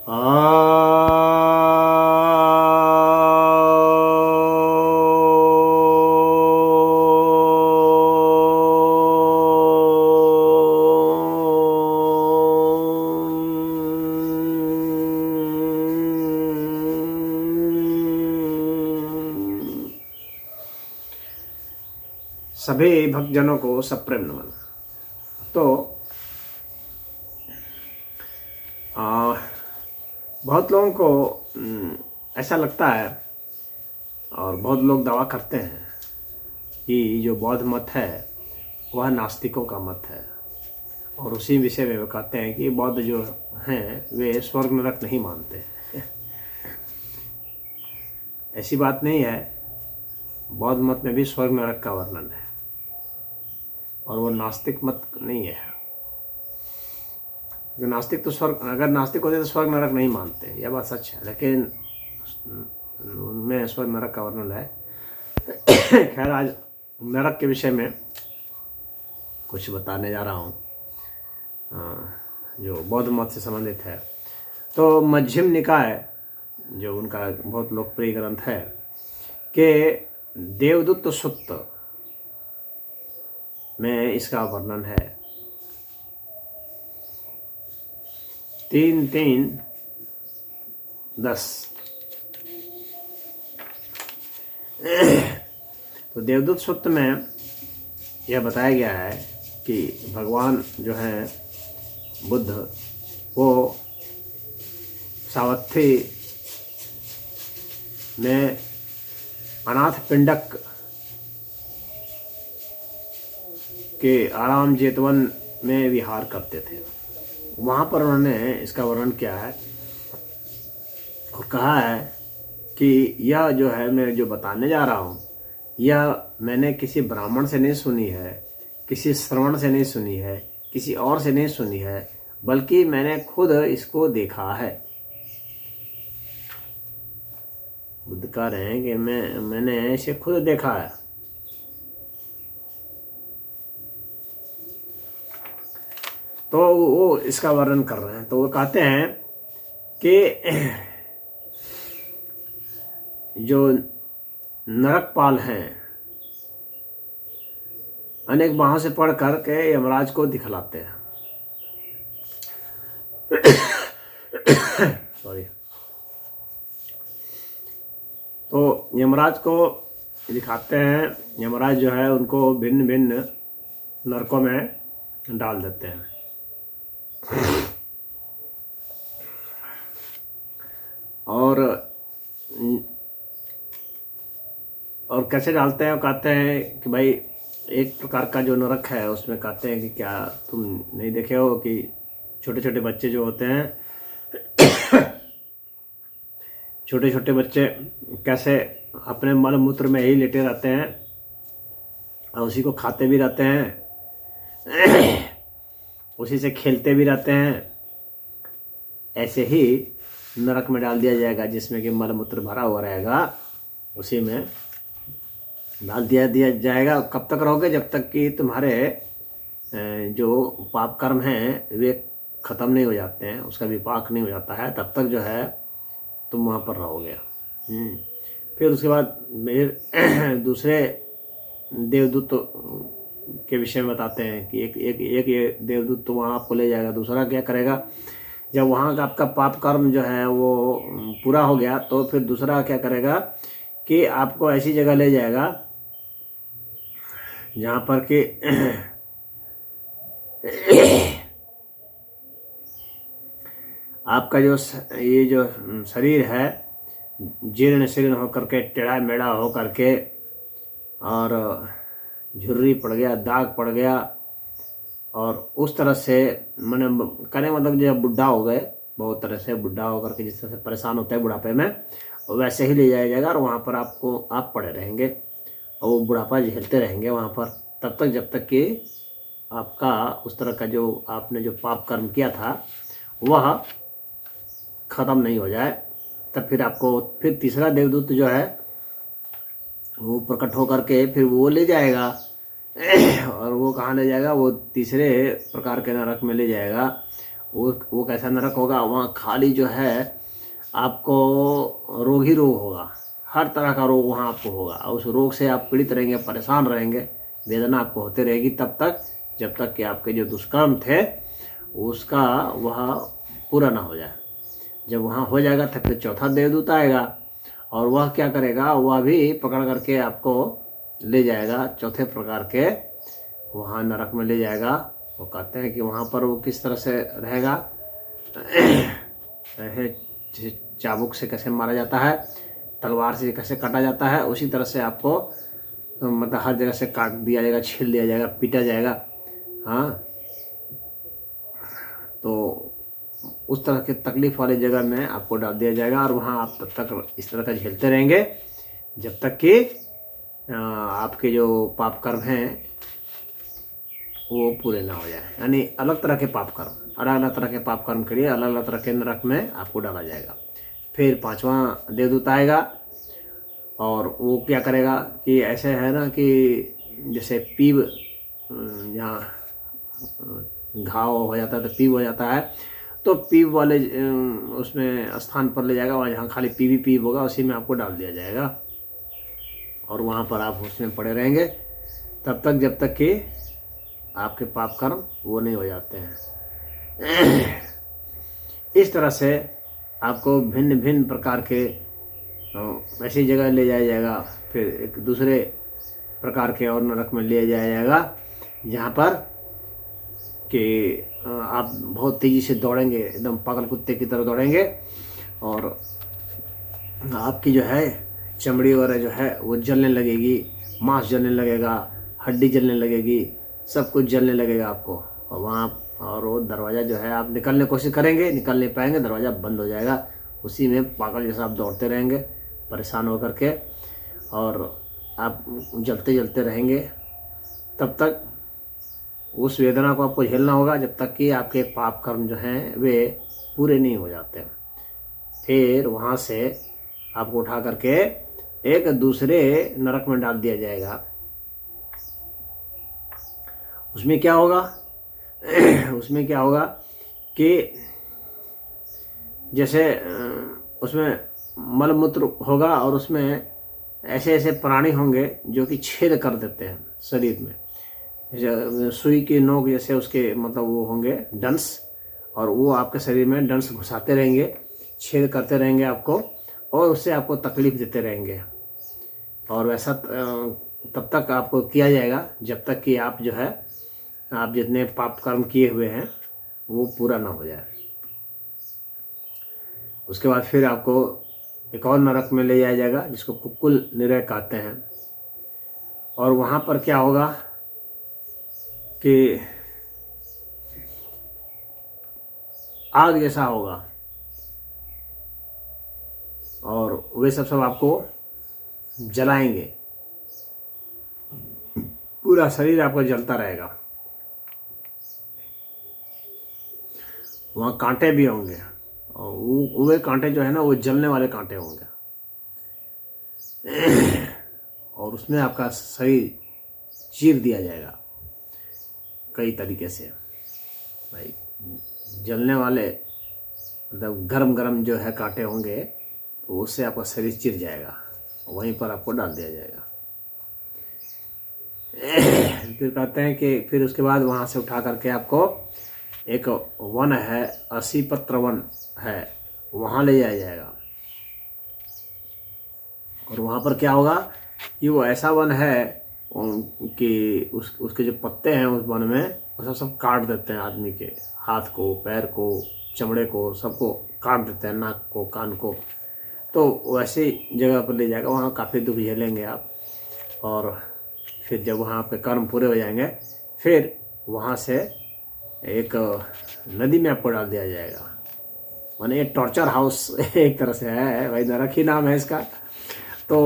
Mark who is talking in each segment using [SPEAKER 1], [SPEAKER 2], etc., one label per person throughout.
[SPEAKER 1] आ सभी भक्तजनों को सप्रेम नमन। तो बहुत लोगों को ऐसा लगता है और बहुत लोग दावा करते हैं कि जो बौद्ध मत है वह नास्तिकों का मत है, और उसी विषय में वो कहते हैं कि बौद्ध जो हैं वे स्वर्ग नरक नहीं मानते। ऐसी बात नहीं है, बौद्ध मत में भी स्वर्ग नरक का वर्णन है और वो नास्तिक मत नहीं है। नास्तिक तो स्वर्ग, अगर नास्तिक होते तो स्वर्ग नरक नहीं मानते, यह बात सच है, लेकिन उनमें स्वर्ग नरक का वर्णन है। खैर, आज नरक के विषय में कुछ बताने जा रहा हूँ जो बौद्ध मत से संबंधित है। तो मध्यम निकाय जो उनका बहुत लोकप्रिय ग्रंथ है कि देवदूत सुत्त में इसका वर्णन है। 3:3-10। तो देवदूत सुत्त में यह बताया गया है कि भगवान जो हैं बुद्ध, वो सावत्थी में अनाथ पिंडक के आराम जेतवन में विहार करते थे। वहाँ पर उन्होंने इसका वर्णन किया है और कहा है कि यह जो है मैं जो बताने जा रहा हूँ, यह मैंने किसी ब्राह्मण से नहीं सुनी है, किसी श्रवण से नहीं सुनी है, किसी और से नहीं सुनी है, बल्कि मैंने खुद इसको देखा है। बुद्ध कह रहे हैं कि मैंने इसे खुद देखा है। तो वो इसका वर्णन कर रहे हैं। तो वो कहते हैं कि जो नरकपाल हैं अनेक बाहों से पढ़ कर के यमराज को दिखलाते हैं। सॉरी। तो यमराज को दिखाते हैं, यमराज जो है उनको भिन्न भिन्न नरकों में डाल देते हैं। और कैसे डालते हैं? कहते हैं कि भाई एक प्रकार का जो नरक है उसमें कहते हैं कि क्या तुम नहीं देखे हो कि छोटे छोटे बच्चे जो होते हैं छोटे छोटे बच्चे कैसे अपने मल मूत्र में ही लेटे रहते हैं और उसी को खाते भी रहते हैं, उसी से खेलते भी रहते हैं। ऐसे ही नरक में डाल दिया जाएगा जिसमें कि मल मूत्र भरा हुआ रहेगा, उसी में डाल दिया जाएगा। कब तक रहोगे? जब तक कि तुम्हारे जो पाप कर्म हैं वे खत्म नहीं हो जाते हैं, उसका विपाक नहीं हो जाता है, तब तक जो है तुम वहाँ पर रहोगे। फिर उसके बाद दूसरे देवदूत के विषय में बताते हैं कि एक ये देवदूत तो वहाँ आपको ले जाएगा। दूसरा क्या करेगा? जब वहाँ का आपका पाप कर्म जो है वो पूरा हो गया तो फिर दूसरा क्या करेगा कि आपको ऐसी जगह ले जाएगा जहाँ पर कि आपका जो ये जो शरीर है जीर्ण शीर्ण होकर के, टेढ़ा मेढ़ा हो करके, और झुर्री पड़ गया, दाग पड़ गया, और उस तरह से मैंने कहने मतलब जब बुढ़ा हो गए, बहुत तरह से बुढ़ा होकर के जिस तरह से परेशान होते हैं बुढ़ापे में, वैसे ही ले जाया जाएगा और वहाँ पर आप पड़े रहेंगे और वो बुढ़ापा झेलते रहेंगे वहाँ पर तब तक जब तक कि आपका उस तरह का जो आपने जो पाप कर्म किया था वह ख़त्म नहीं हो जाए। तब फिर आपको फिर तीसरा देवदूत जो है वो प्रकट होकर के फिर वो ले जाएगा और वो कहाँ ले जाएगा? वो तीसरे प्रकार के नरक में ले जाएगा वो कैसा नरक होगा, वहाँ खाली जो है आपको रोग ही रोग होगा, हर तरह का रोग वहाँ आपको होगा। उस रोग से आप पीड़ित रहेंगे, परेशान रहेंगे, वेदना आपको होती रहेगी तब तक जब तक कि आपके जो दुष्कर्म थे उसका वह पूरा ना हो जाए। जब वहाँ हो जाएगा तब फिर चौथा देवदूत आएगा और वह क्या करेगा, वह भी पकड़ करके आपको ले जाएगा चौथे प्रकार के वहाँ नरक में ले जाएगा। वो कहते हैं कि वहाँ पर वो किस तरह से रहेगा, चाबुक से कैसे मारा जाता है, तलवार से कैसे काटा जाता है, उसी तरह से आपको मतलब हर जगह से काट दिया जाएगा, छील दिया जाएगा, पीटा जाएगा। हाँ, तो उस तरह के तकलीफ वाली जगह में आपको डाल दिया जाएगा और वहाँ आप तब तक इस तरह का झेलते रहेंगे जब तक कि आपके जो पाप कर्म हैं वो पूरे ना हो जाए। यानी अलग तरह के पाप कर्म, अलग अलग तरह के पाप कर्म के लिए अलग अलग तरह के नरक में आपको डाला जाएगा। फिर पांचवा देवदूत आएगा और वो क्या करेगा कि ऐसे है ना कि जैसे पीव, जहाँ घाव हो जाता है तो पीव हो जाता है, तो पीव वाले उसमें स्थान पर ले जाएगा, और जहाँ खाली पीवी पीव होगा उसी में आपको डाल दिया जाएगा और वहाँ पर आप उसमें पड़े रहेंगे तब तक जब तक कि आपके पाप कर्म वो नहीं हो जाते हैं। इस तरह से आपको भिन्न भिन्न प्रकार के ऐसी जगह ले जाया जाएगा, फिर एक दूसरे प्रकार के और नरक में ले जाया जाएगा जहाँ पर कि आप बहुत तेज़ी से दौड़ेंगे, एकदम पागल कुत्ते की तरह दौड़ेंगे और आपकी जो है चमड़ी वगैरह जो है वो जलने लगेगी, मांस जलने लगेगा, हड्डी जलने लगेगी, सब कुछ जलने लगेगा आपको। और वहाँ और वो दरवाज़ा जो है आप निकलने की कोशिश करेंगे, निकल नहीं पाएंगे, दरवाज़ा बंद हो जाएगा, उसी में पागल जैसा आप दौड़ते रहेंगे परेशान होकर के, और आप जलते जलते रहेंगे तब तक उस वेदना को आपको झेलना होगा जब तक कि आपके पाप कर्म जो हैं वे पूरे नहीं हो जाते। फिर वहाँ से आपको उठा करके एक दूसरे नरक में डाल दिया जाएगा। उसमें क्या होगा उसमें क्या होगा कि जैसे उसमें मलमूत्र होगा और उसमें ऐसे ऐसे प्राणी होंगे जो कि छेद कर देते हैं शरीर में, सुई की नोक जैसे उसके मतलब वो होंगे डंस, और वो आपके शरीर में डंस घुसाते रहेंगे, छेद करते रहेंगे आपको और उससे आपको तकलीफ देते रहेंगे। और वैसा तब तक आपको किया जाएगा जब तक कि आप जो है आप जितने पाप कर्म किए हुए हैं वो पूरा ना हो जाए। उसके बाद फिर आपको एक और नरक में ले जाया जाएगा जिसको कुक्कुल निरय कहते हैं। और वहाँ पर क्या होगा कि आग जैसा होगा और वे सब आपको जलाएंगे, पूरा शरीर आपका जलता रहेगा। वहाँ कांटे भी होंगे और वे कांटे जो है ना वो जलने वाले कांटे होंगे और उसमें आपका शरीर चीर दिया जाएगा कई तरीके से। भाई जलने वाले मतलब गरम गरम जो है कांटे होंगे तो उससे आपका शरीर चिर जाएगा, वहीं पर आपको डाल दिया जाएगा। फिर कहते हैं कि फिर उसके बाद वहाँ से उठा करके आपको एक वन है, 80 पत्र वन है, वहाँ ले जाया जाएगा। और वहाँ पर क्या होगा कि वो ऐसा वन है कि उसके जो पत्ते हैं उस वन में वो सब काट देते हैं, आदमी के हाथ को, पैर को, चमड़े को, सबको काट देते हैं, नाक को, कान को। तो वैसे जगह पर ले जाएगा, वहाँ काफ़ी दुख झेलेंगे आप। और फिर जब वहाँ आपके कर्म पूरे हो जाएंगे फिर वहाँ से एक नदी में आपको डाल दिया जाएगा। माने टॉर्चर हाउस एक तरह से है भाई, नरक ही नाम है इसका। तो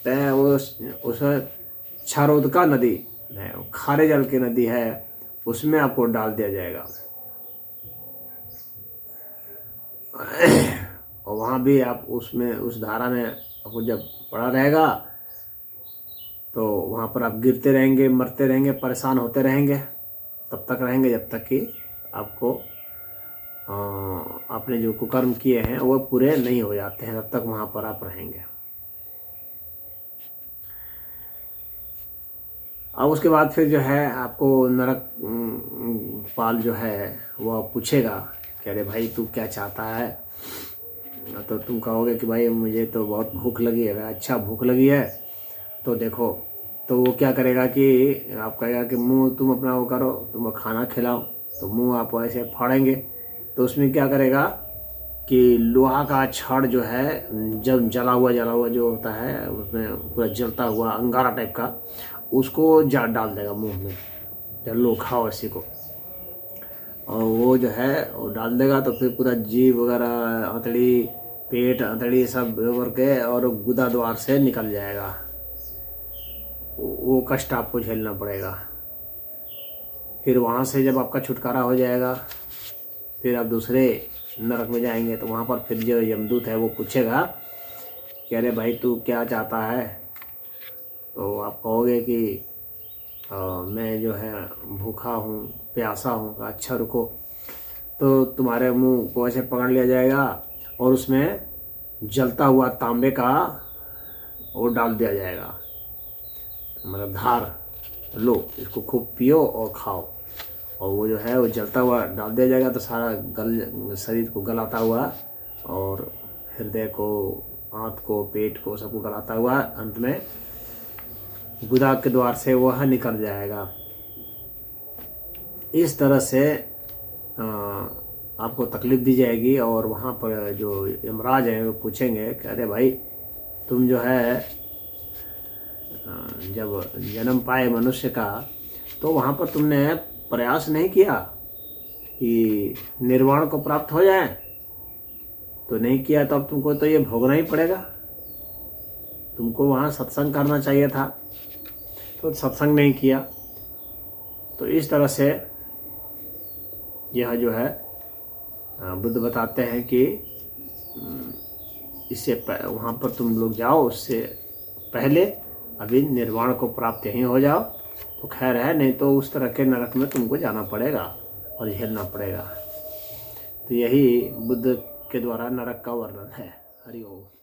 [SPEAKER 1] उस क्षारोदका नदी है, खारे जल की नदी है, उसमें आपको डाल दिया जाएगा। और वहाँ भी आप उसमें उस धारा में आपको जब पड़ा रहेगा तो वहाँ पर आप गिरते रहेंगे, मरते रहेंगे, परेशान होते रहेंगे, तब तक रहेंगे जब तक कि आपको आपने जो कुकर्म किए हैं वो पूरे नहीं हो जाते हैं, तब तक वहाँ पर आप रहेंगे। अब उसके बाद फिर जो है आपको नरक पाल जो है वो पूछेगा कि अरे भाई तू क्या चाहता है। तो तुम कहोगे कि भाई मुझे तो बहुत भूख लगी है। अच्छा भूख लगी है तो देखो, तो वो क्या करेगा कि आप कहेगा कि मुंह तुम अपना वो करो, तुम खाना खिलाओ। तो मुंह आप ऐसे फाड़ेंगे तो उसमें क्या करेगा कि लोहा का छड़ जो है, जब जला हुआ जो होता है उसमें पूरा जलता हुआ अंगारा टाइप का, उसको डाल देगा मुंह में, जब लो खाओ इसी को। और वो जो है वो डाल देगा तो फिर पूरा जीभ वगैरह, अंतड़ी, पेट, अंतड़ी सब करके और गुदा द्वार से निकल जाएगा। वो कष्ट आपको झेलना पड़ेगा। फिर वहाँ से जब आपका छुटकारा हो जाएगा फिर आप दूसरे नरक में जाएंगे। तो वहाँ पर फिर जो यमदूत है वो पूछेगा कि अरे भाई तू क्या चाहता है। तो आप कहोगे कि मैं जो है भूखा हूँ, प्यासा हूँ। अच्छा रुको, तो तुम्हारे मुंह को ऐसे पकड़ लिया जाएगा और उसमें जलता हुआ तांबे का वो डाल दिया जाएगा, मतलब धार। लो इसको खूब पियो और खाओ। और वो जो है वो जलता हुआ डाल दिया जाएगा तो सारा शरीर को गलाता हुआ और हृदय को, आंत को, पेट को, सबको गलाता हुआ अंत में गुदा के द्वार से वह निकल जाएगा। इस तरह से आपको तकलीफ दी जाएगी। और वहाँ पर जो यमराज हैं वो पूछेंगे कि अरे भाई तुम जो है जब जन्म पाए मनुष्य का तो वहाँ पर तुमने प्रयास नहीं किया कि निर्वाण को प्राप्त हो जाए। तो नहीं किया तो अब तुमको तो ये भोगना ही पड़ेगा। तुमको वहाँ सत्संग करना चाहिए था, तो सत्संग नहीं किया। तो इस तरह से यह जो है बुद्ध बताते हैं कि इससे वहाँ पर तुम लोग जाओ, उससे पहले अभी निर्वाण को प्राप्त यहीं हो जाओ तो खैर है, नहीं तो उस तरह के नरक में तुमको जाना पड़ेगा और झेलना पड़ेगा। तो यही बुद्ध के द्वारा नरक का वर्णन है। हरि ओम।